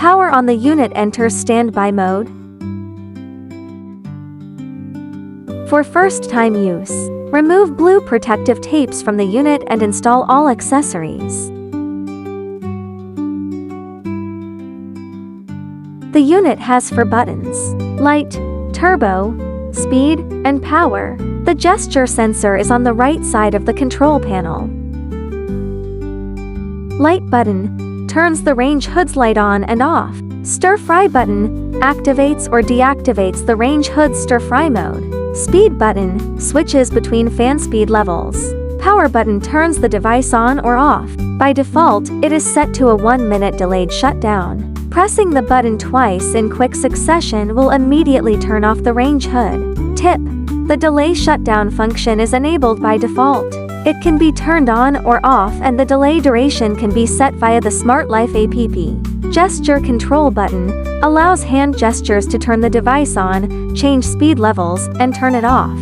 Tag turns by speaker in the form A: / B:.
A: Power on the unit enters standby mode. For first-time use, remove blue protective tapes from the unit and install all accessories. The unit has 4 buttons: light, turbo, speed, and power. The gesture sensor is on the right side of the control panel. Light button turns the range hood's light on and off. Stir-fry button activates or deactivates the range hood's stir-fry mode. Speed button switches between fan speed levels. Power button turns the device on or off. By default, it is set to a 1-minute delayed shutdown. Pressing the button twice in quick succession will immediately turn off the range hood. Tip: the delay shutdown function is enabled by default. It can be turned on or off, and the delay duration can be set via the SmartLife app. Gesture control button allows hand gestures to turn the device on, change speed levels, and turn it off.